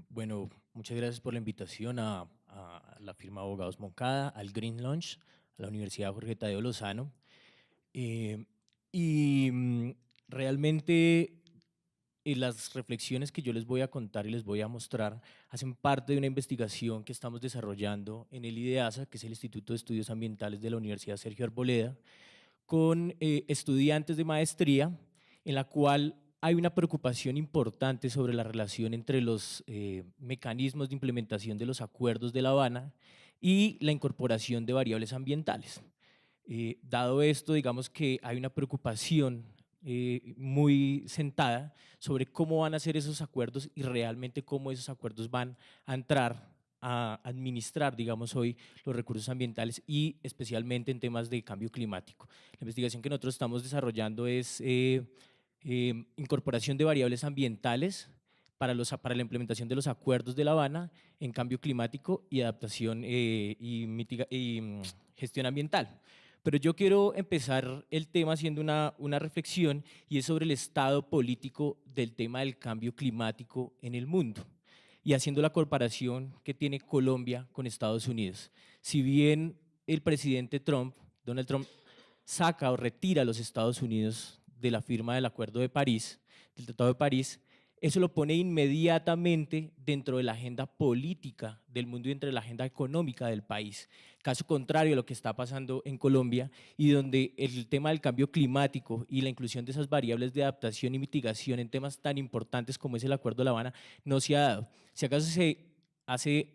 Bueno, muchas gracias por la invitación a la firma Abogados Moncada, al Green Launch, a la Universidad Jorge Tadeo Lozano. Eh, y realmente las reflexiones que yo les voy a contar y les voy a mostrar hacen parte de una investigación que estamos desarrollando en el IDEASA, que es el Instituto de Estudios Ambientales de la Universidad Sergio Arboleda, con estudiantes de maestría, en la cual hay una preocupación importante sobre la relación entre los mecanismos de implementación de los acuerdos de La Habana y la incorporación de variables ambientales. Dado esto, digamos que hay una preocupación muy sentada sobre cómo van a ser esos acuerdos y realmente cómo esos acuerdos van a entrar a administrar, digamos, hoy los recursos ambientales y especialmente en temas de cambio climático. La investigación que nosotros estamos desarrollando es incorporación de variables ambientales para la implementación de los acuerdos de La Habana en cambio climático y adaptación y gestión ambiental. Pero yo quiero empezar el tema haciendo una reflexión y es sobre el estado político del tema del cambio climático en el mundo y haciendo la comparación que tiene Colombia con Estados Unidos. Si bien el presidente Trump, Donald Trump, saca o retira a los Estados Unidos de la firma del Acuerdo de París, del Tratado de París, eso lo pone inmediatamente dentro de la agenda política del mundo y dentro de la agenda económica del país. Caso contrario a lo que está pasando en Colombia y donde el tema del cambio climático y la inclusión de esas variables de adaptación y mitigación en temas tan importantes como es el Acuerdo de La Habana no se ha dado. Si acaso se hace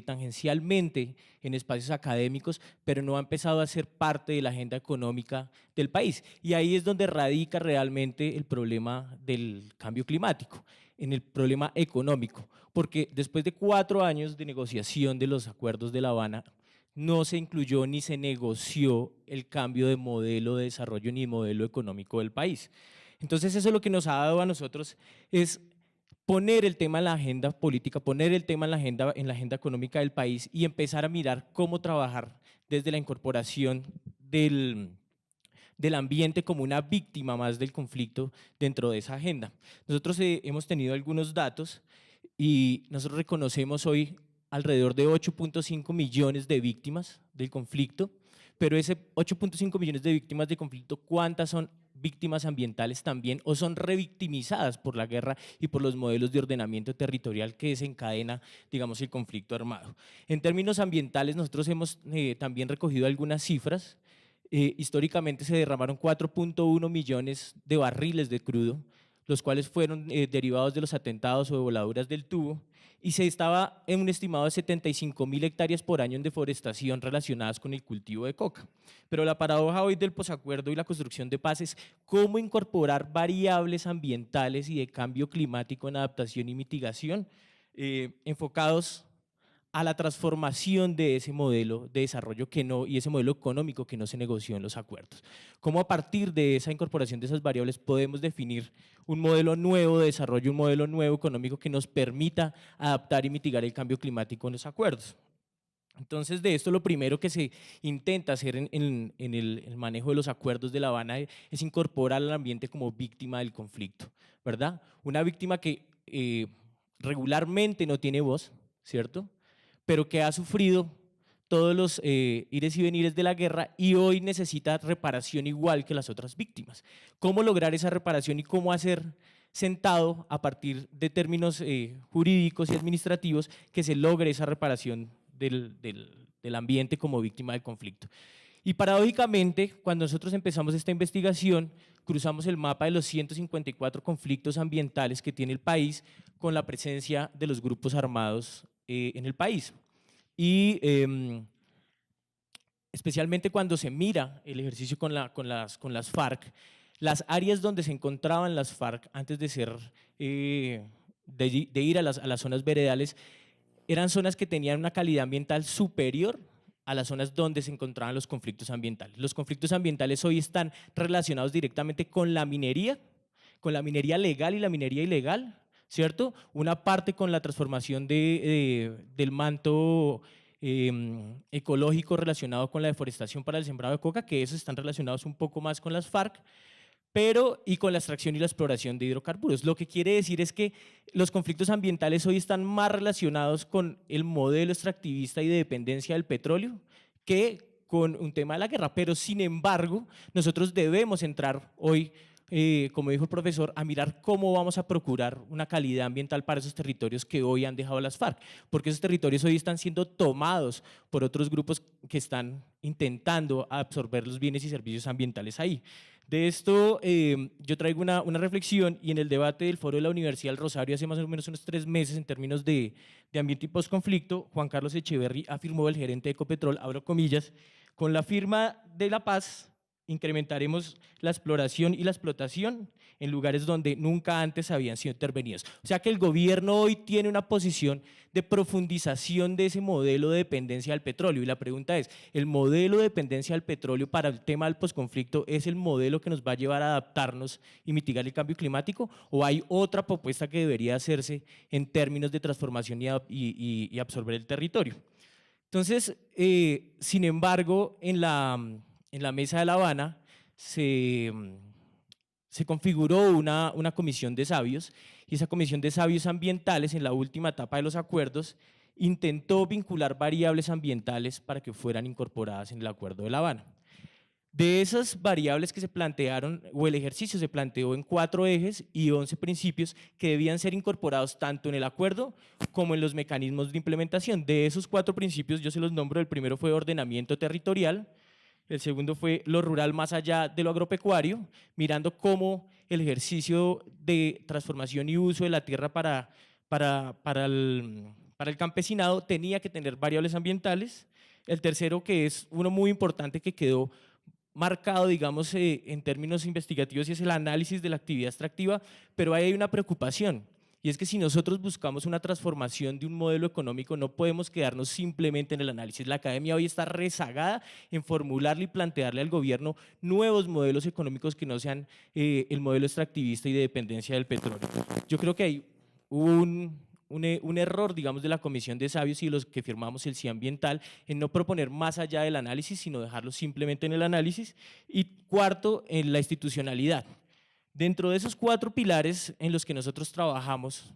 tangencialmente en espacios académicos, pero no ha empezado a ser parte de la agenda económica del país. Y ahí es donde radica realmente el problema del cambio climático, en el problema económico, porque después de 4 años de negociación de los acuerdos de La Habana, no se incluyó ni se negoció el cambio de modelo de desarrollo ni modelo económico del país. Entonces eso lo que nos ha dado a nosotros es poner el tema en la agenda política, poner el tema en la agenda económica del país y empezar a mirar cómo trabajar desde la incorporación del ambiente como una víctima más del conflicto dentro de esa agenda. Nosotros hemos tenido algunos datos y nosotros reconocemos hoy alrededor de 8.5 millones de víctimas del conflicto, pero ese 8.5 millones de víctimas de conflicto, ¿cuántas son víctimas ambientales también o son revictimizadas por la guerra y por los modelos de ordenamiento territorial que desencadena, digamos, el conflicto armado? En términos ambientales, nosotros hemos también recogido algunas cifras. Históricamente se derramaron 4.1 millones de barriles de crudo, los cuales fueron derivados de los atentados o de voladuras del tubo, y se estaba en un estimado de 75.000 hectáreas por año en deforestación relacionadas con el cultivo de coca. Pero la paradoja hoy del posacuerdo y la construcción de paz es cómo incorporar variables ambientales y de cambio climático en adaptación y mitigación enfocados a la transformación de ese modelo de desarrollo que no, y ese modelo económico que no se negoció en los acuerdos. Cómo a partir de esa incorporación de esas variables podemos definir un modelo nuevo de desarrollo, un modelo nuevo económico que nos permita adaptar y mitigar el cambio climático en los acuerdos. Entonces, de esto lo primero que se intenta hacer en el manejo de los acuerdos de La Habana es incorporar al ambiente como víctima del conflicto, ¿verdad? Una víctima que regularmente no tiene voz, ¿cierto? Pero que ha sufrido todos los ires y venires de la guerra y hoy necesita reparación igual que las otras víctimas. ¿Cómo lograr esa reparación y cómo hacer sentado a partir de términos jurídicos y administrativos que se logre esa reparación del ambiente como víctima del conflicto? Y paradójicamente, cuando nosotros empezamos esta investigación, cruzamos el mapa de los 154 conflictos ambientales que tiene el país con la presencia de los grupos armados en el país. Y especialmente cuando se mira el ejercicio con las FARC, las áreas donde se encontraban las FARC antes de ser, de ir a las zonas veredales, eran zonas que tenían una calidad ambiental superior a las zonas donde se encontraban los conflictos ambientales. Los conflictos ambientales hoy están relacionados directamente con la minería legal y la minería ilegal, ¿cierto? Una parte con la transformación del manto ecológico relacionado con la deforestación para el sembrado de coca, que esos están relacionados un poco más con las FARC, pero y con la extracción y la exploración de hidrocarburos. Lo que quiere decir es que los conflictos ambientales hoy están más relacionados con el modelo extractivista y de dependencia del petróleo que con un tema de la guerra, pero sin embargo nosotros debemos entrar hoy, como dijo el profesor, a mirar cómo vamos a procurar una calidad ambiental para esos territorios que hoy han dejado las FARC, porque esos territorios hoy están siendo tomados por otros grupos que están intentando absorber los bienes y servicios ambientales ahí. De esto yo traigo una reflexión, y en el debate del foro de la Universidad del Rosario hace más o menos unos 3 meses en términos de ambiente y postconflicto, Juan Carlos Echeverry afirmó, el gerente de Ecopetrol, abro comillas: con la firma de la paz incrementaremos la exploración y la explotación en lugares donde nunca antes habían sido intervenidos. O sea que el gobierno hoy tiene una posición de profundización de ese modelo de dependencia del petróleo, y la pregunta es, ¿el modelo de dependencia del petróleo para el tema del posconflicto es el modelo que nos va a llevar a adaptarnos y mitigar el cambio climático, o hay otra propuesta que debería hacerse en términos de transformación y absorber el territorio? Entonces, sin embargo, en la mesa de La Habana se configuró una comisión de sabios, y esa comisión de sabios ambientales, en la última etapa de los acuerdos, intentó vincular variables ambientales para que fueran incorporadas en el Acuerdo de La Habana. De esas variables que se plantearon, o el ejercicio se planteó en 4 ejes y 11 principios que debían ser incorporados tanto en el acuerdo como en los mecanismos de implementación. De esos 4 principios yo se los nombro: el primero fue ordenamiento territorial, el segundo fue lo rural más allá de lo agropecuario, mirando cómo el ejercicio de transformación y uso de la tierra para el campesinado tenía que tener variables ambientales. El tercero, que es uno muy importante que quedó marcado, digamos, en términos investigativos, y es el análisis de la actividad extractiva, pero ahí hay una preocupación, y es que si nosotros buscamos una transformación de un modelo económico, no podemos quedarnos simplemente en el análisis. La academia hoy está rezagada en formularle y plantearle al gobierno nuevos modelos económicos que no sean el modelo extractivista y de dependencia del petróleo. Yo creo que hay un error, digamos, de la Comisión de Sabios y los que firmamos el sí ambiental, en no proponer más allá del análisis, sino dejarlo simplemente en el análisis. Y cuarto, en la institucionalidad. Dentro de esos 4 pilares en los que nosotros trabajamos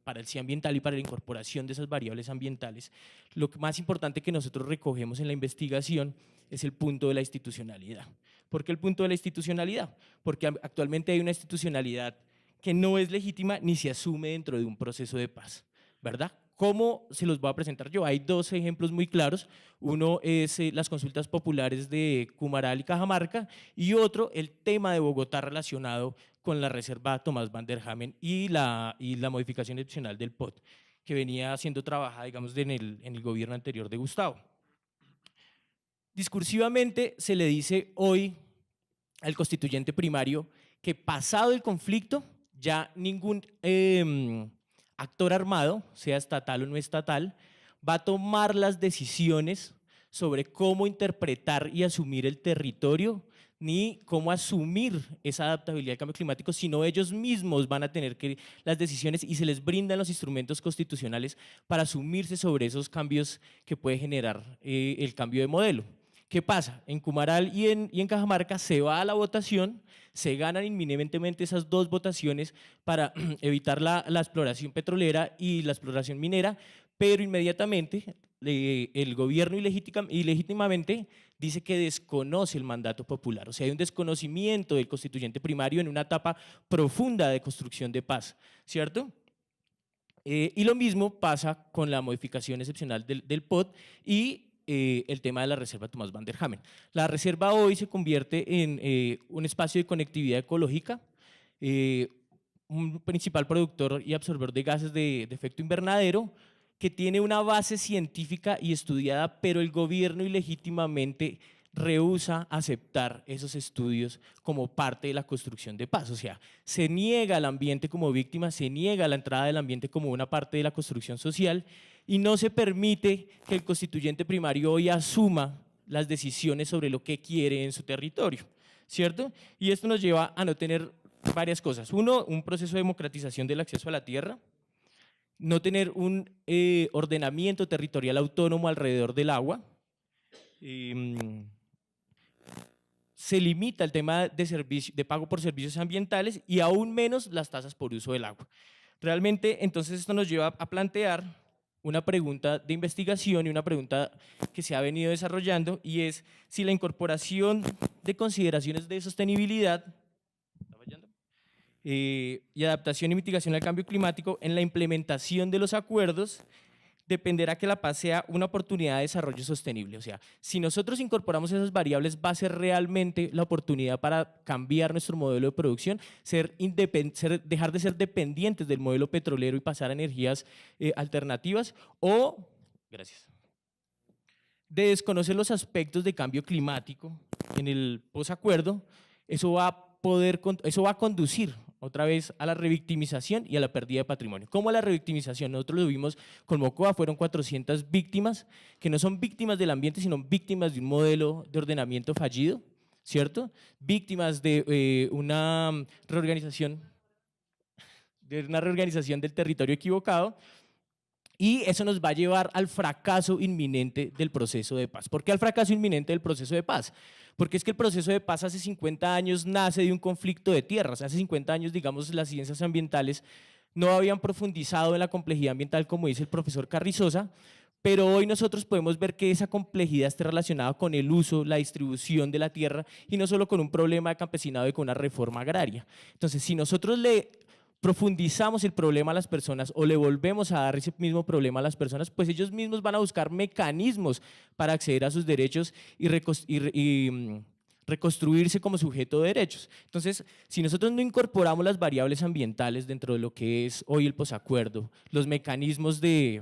para el sí ambiental y para la incorporación de esas variables ambientales, lo más importante que nosotros recogemos en la investigación es el punto de la institucionalidad. ¿Por qué el punto de la institucionalidad? Porque actualmente hay una institucionalidad que no es legítima ni se asume dentro de un proceso de paz, ¿verdad? ¿Cómo se los voy a presentar yo? Hay 2 ejemplos muy claros. Uno es las consultas populares de Cumaral y Cajamarca, y otro, el tema de Bogotá relacionado con la reserva Tomás Van der Hamen y la modificación excepcional del POT, que venía siendo trabajada, digamos, en el gobierno anterior de Gustavo. Discursivamente se le dice hoy al constituyente primario que, pasado el conflicto, ya ningún actor armado, sea estatal o no estatal, va a tomar las decisiones sobre cómo interpretar y asumir el territorio, ni cómo asumir esa adaptabilidad al cambio climático, sino ellos mismos van a tener que las decisiones, y se les brindan los instrumentos constitucionales para asumirse sobre esos cambios que puede generar el cambio de modelo. ¿Qué pasa? En Cumaral y en Cajamarca se va a la votación, se ganan inminentemente esas 2 votaciones para evitar la exploración petrolera y la exploración minera, pero inmediatamente el gobierno ilegítimamente dice que desconoce el mandato popular. O sea, hay un desconocimiento del constituyente primario en una etapa profunda de construcción de paz, ¿cierto? Y lo mismo pasa con la modificación excepcional del POT y el tema de la reserva Tomás Van der Hamen. La reserva hoy se convierte en un espacio de conectividad ecológica, un principal productor y absorbedor de gases de efecto invernadero, que tiene una base científica y estudiada, pero el gobierno ilegítimamente rehúsa aceptar esos estudios como parte de la construcción de paz. O sea, se niega al ambiente como víctima, se niega la entrada del ambiente como una parte de la construcción social, y no se permite que el constituyente primario hoy asuma las decisiones sobre lo que quiere en su territorio, ¿cierto? Y esto nos lleva a no tener varias cosas. Uno, un proceso de democratización del acceso a la tierra; no tener un ordenamiento territorial autónomo alrededor del agua; se limita el tema de pago por servicios ambientales y aún menos las tasas por uso del agua. Realmente, entonces, esto nos lleva a plantear una pregunta de investigación y una pregunta que se ha venido desarrollando, y es si la incorporación de consideraciones de sostenibilidad y adaptación y mitigación al cambio climático en la implementación de los acuerdos dependerá que la paz sea una oportunidad de desarrollo sostenible. O sea, si nosotros incorporamos esas variables, va a ser realmente la oportunidad para cambiar nuestro modelo de producción, dejar de ser dependientes del modelo petrolero y pasar a energías alternativas, o, gracias, de desconocer los aspectos de cambio climático en el posacuerdo. Eso va a conducir otra vez a la revictimización y a la pérdida de patrimonio. ¿Cómo a la revictimización? Nosotros lo vimos con Mocoa, fueron 400 víctimas, que no son víctimas del ambiente, sino víctimas de un modelo de ordenamiento fallido, ¿cierto? Víctimas de una reorganización del territorio equivocado, y eso nos va a llevar al fracaso inminente del proceso de paz. ¿Por qué al fracaso inminente del proceso de paz? Porque es que el proceso de paz hace 50 años nace de un conflicto de tierras. Hace 50 años, digamos, las ciencias ambientales no habían profundizado en la complejidad ambiental, como dice el profesor Carrizosa, pero hoy nosotros podemos ver que esa complejidad está relacionada con el uso, la distribución de la tierra, y no solo con un problema de campesinado y con una reforma agraria. Entonces, si nosotros le profundizamos el problema a las personas o le volvemos a dar ese mismo problema a las personas, pues ellos mismos van a buscar mecanismos para acceder a sus derechos y reconstruirse como sujeto de derechos. Entonces, si nosotros no incorporamos las variables ambientales dentro de lo que es hoy el posacuerdo, los mecanismos de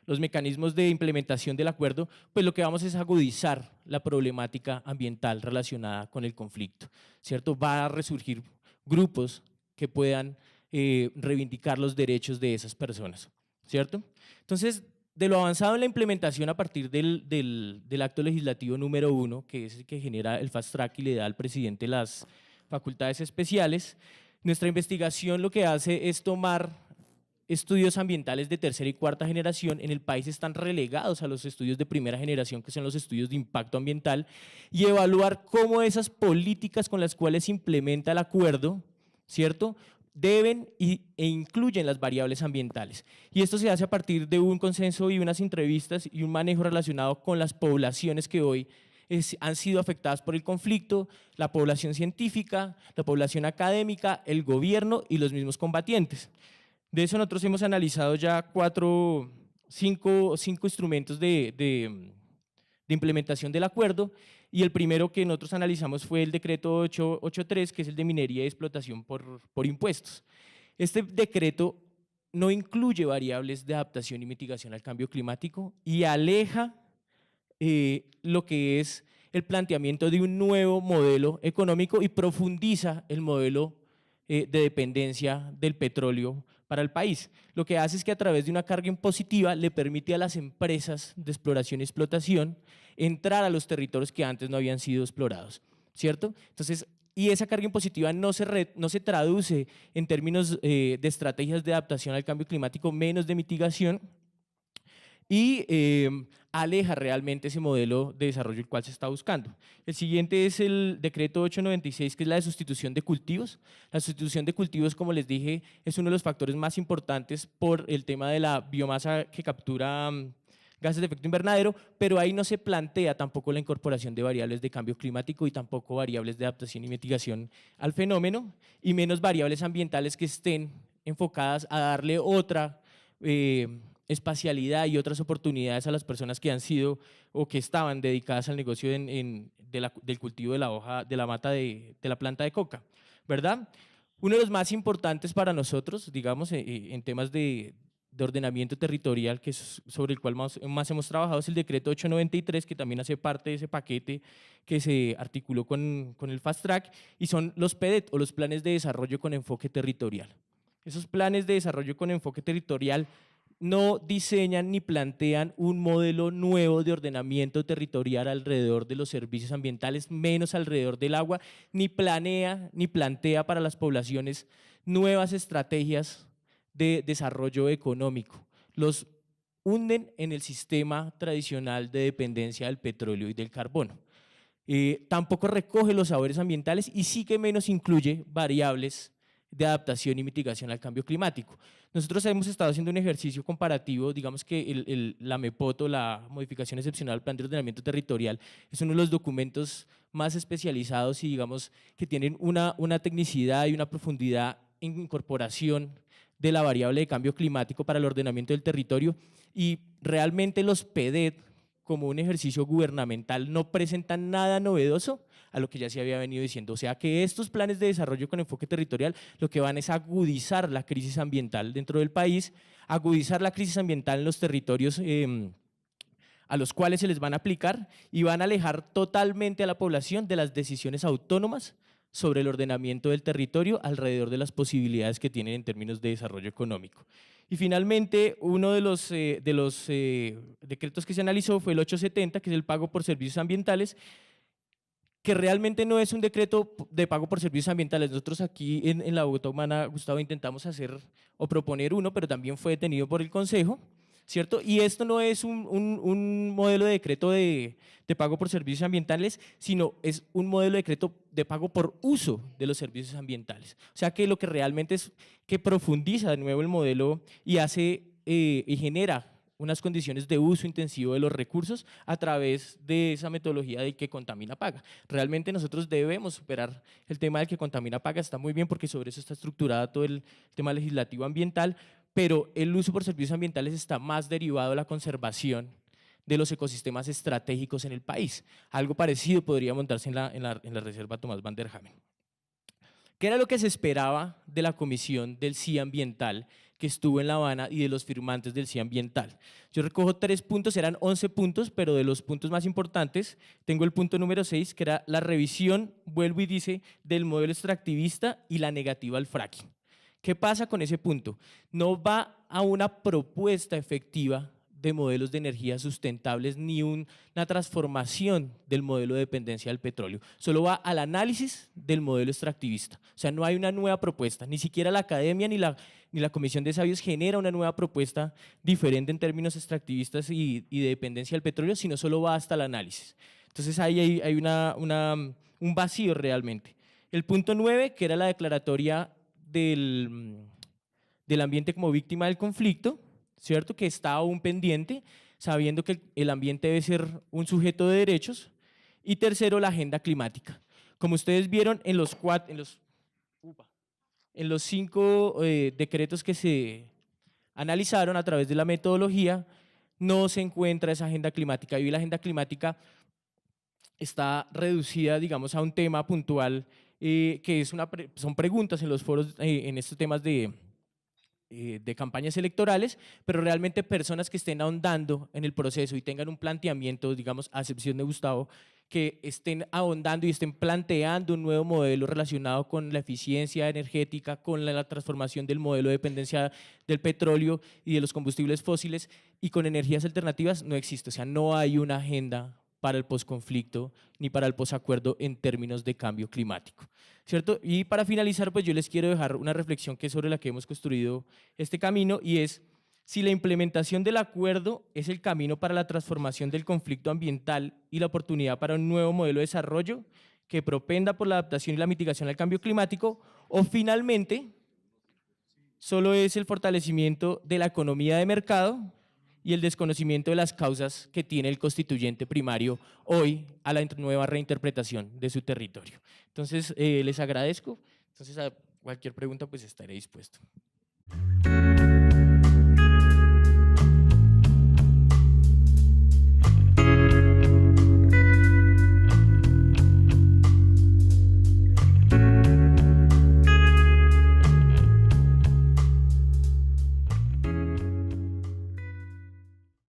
implementación del acuerdo, pues lo que vamos es agudizar la problemática ambiental relacionada con el conflicto, ¿cierto? Va a resurgir grupos que puedan reivindicar los derechos de esas personas, ¿cierto? Entonces, de lo avanzado en la implementación a partir del acto legislativo número 1, que es el que genera el fast track y le da al presidente las facultades especiales, nuestra investigación lo que hace es tomar estudios ambientales de tercera y cuarta generación. En el país están relegados a los estudios de primera generación, que son los estudios de impacto ambiental, y evaluar cómo esas políticas con las cuales se implementa el acuerdo, ¿cierto?, deben e incluyen las variables ambientales. Y esto se hace a partir de un consenso y unas entrevistas y un manejo relacionado con las poblaciones que hoy han sido afectadas por el conflicto, la población científica, la población académica, el gobierno y los mismos combatientes. De eso nosotros hemos analizado ya cinco instrumentos de implementación del acuerdo, y el primero que nosotros analizamos fue el decreto 883, que es el de minería y explotación por impuestos. Este decreto no incluye variables de adaptación y mitigación al cambio climático y aleja lo que es el planteamiento de un nuevo modelo económico y profundiza el modelo de dependencia del petróleo para el país. Lo que hace es que a través de una carga impositiva le permite a las empresas de exploración y explotación entrar a los territorios que antes no habían sido explorados, ¿cierto? Entonces, y esa carga impositiva no se traduce en términos de estrategias de adaptación al cambio climático, menos de mitigación, y aleja realmente ese modelo de desarrollo el cual se está buscando. El siguiente es el decreto 896, que es la de sustitución de cultivos. La sustitución de cultivos, como les dije, es uno de los factores más importantes por el tema de la biomasa que captura gases de efecto invernadero, pero ahí no se plantea tampoco la incorporación de variables de cambio climático y tampoco variables de adaptación y mitigación al fenómeno, y menos variables ambientales que estén enfocadas a darle otra espacialidad y otras oportunidades a las personas que han sido o que estaban dedicadas al negocio del cultivo de la hoja, de la mata de la planta de coca, ¿verdad? Uno de los más importantes para nosotros, digamos, en temas de ordenamiento territorial, que es sobre el cual más hemos trabajado, es el decreto 893, que también hace parte de ese paquete que se articuló con el Fast Track, y son los PEDET, o los planes de desarrollo con enfoque territorial. Esos planes de desarrollo con enfoque territorial no diseñan ni plantean un modelo nuevo de ordenamiento territorial alrededor de los servicios ambientales, menos alrededor del agua, ni planea ni plantea para las poblaciones nuevas estrategias de desarrollo económico. Los hunden en el sistema tradicional de dependencia del petróleo y del carbono. Tampoco recoge los saberes ambientales y sí que menos incluye variables de adaptación y mitigación al cambio climático. Nosotros hemos estado haciendo un ejercicio comparativo, digamos que la MEPOT, la Modificación Excepcional al Plan de Ordenamiento Territorial, es uno de los documentos más especializados y digamos que tienen una tecnicidad y una profundidad en incorporación de la variable de cambio climático para el ordenamiento del territorio, y realmente los PEDET, como un ejercicio gubernamental, no presentan nada novedoso a lo que ya se había venido diciendo. O sea que estos planes de desarrollo con enfoque territorial lo que van es agudizar la crisis ambiental dentro del país, agudizar la crisis ambiental en los territorios a los cuales se les van a aplicar, y van a alejar totalmente a la población de las decisiones autónomas sobre el ordenamiento del territorio alrededor de las posibilidades que tienen en términos de desarrollo económico. Y finalmente, uno de los decretos que se analizó fue el 870, que es el pago por servicios ambientales, que realmente no es un decreto de pago por servicios ambientales. Nosotros aquí en la Bogotá Humana, Gustavo, intentamos hacer o proponer uno, pero también fue detenido por el Consejo, ¿cierto? Y esto no es un modelo de decreto de pago por servicios ambientales, sino es un modelo de decreto de pago por uso de los servicios ambientales. O sea que lo que realmente es que profundiza de nuevo el modelo y hace y genera unas condiciones de uso intensivo de los recursos a través de esa metodología de que contamina paga. Realmente nosotros debemos superar el tema del que contamina paga, está muy bien porque sobre eso está estructurado todo el tema legislativo ambiental, pero el uso por servicios ambientales está más derivado de la conservación de los ecosistemas estratégicos en el país. Algo parecido podría montarse en la Reserva Tomás Van der Hamen. ¿Qué era lo que se esperaba de la comisión del Sí Ambiental que estuvo en La Habana y de los firmantes del Sí Ambiental? Yo recojo 3 puntos, eran 11 puntos, pero de los puntos más importantes tengo el punto número 6, que era la revisión, vuelvo y dice, del modelo extractivista y la negativa al fracking. ¿Qué pasa con ese punto? No va a una propuesta efectiva de modelos de energía sustentables ni una transformación del modelo de dependencia del petróleo. Solo va al análisis del modelo extractivista. O sea, no hay una nueva propuesta. Ni siquiera la academia ni la Comisión de Sabios genera una nueva propuesta diferente en términos extractivistas y de dependencia del petróleo, sino solo va hasta el análisis. Entonces ahí hay un vacío realmente. El punto 9, que era la declaratoria del ambiente como víctima del conflicto, ¿cierto? Que está aún pendiente, sabiendo que el ambiente debe ser un sujeto de derechos. Y tercero, la agenda climática. Como ustedes vieron en los 5 decretos que se analizaron a través de la metodología, no se encuentra esa agenda climática. Y la agenda climática está reducida, digamos, a un tema puntual, que son preguntas en los foros, en estos temas de campañas electorales, pero realmente personas que estén ahondando en el proceso y tengan un planteamiento, digamos, a excepción de Gustavo, que estén ahondando y estén planteando un nuevo modelo relacionado con la eficiencia energética, con la transformación del modelo de dependencia del petróleo y de los combustibles fósiles y con energías alternativas, no existe. O sea, no hay una agenda para el posconflicto ni para el posacuerdo en términos de cambio climático, ¿cierto? Y para finalizar, pues yo les quiero dejar una reflexión que es sobre la que hemos construido este camino, y es: si la implementación del acuerdo es el camino para la transformación del conflicto ambiental y la oportunidad para un nuevo modelo de desarrollo que propenda por la adaptación y la mitigación al cambio climático, o finalmente solo es el fortalecimiento de la economía de mercado y el desconocimiento de las causas que tiene el constituyente primario hoy a la nueva reinterpretación de su territorio. Entonces, les agradezco. Entonces, a cualquier pregunta, pues estaré dispuesto.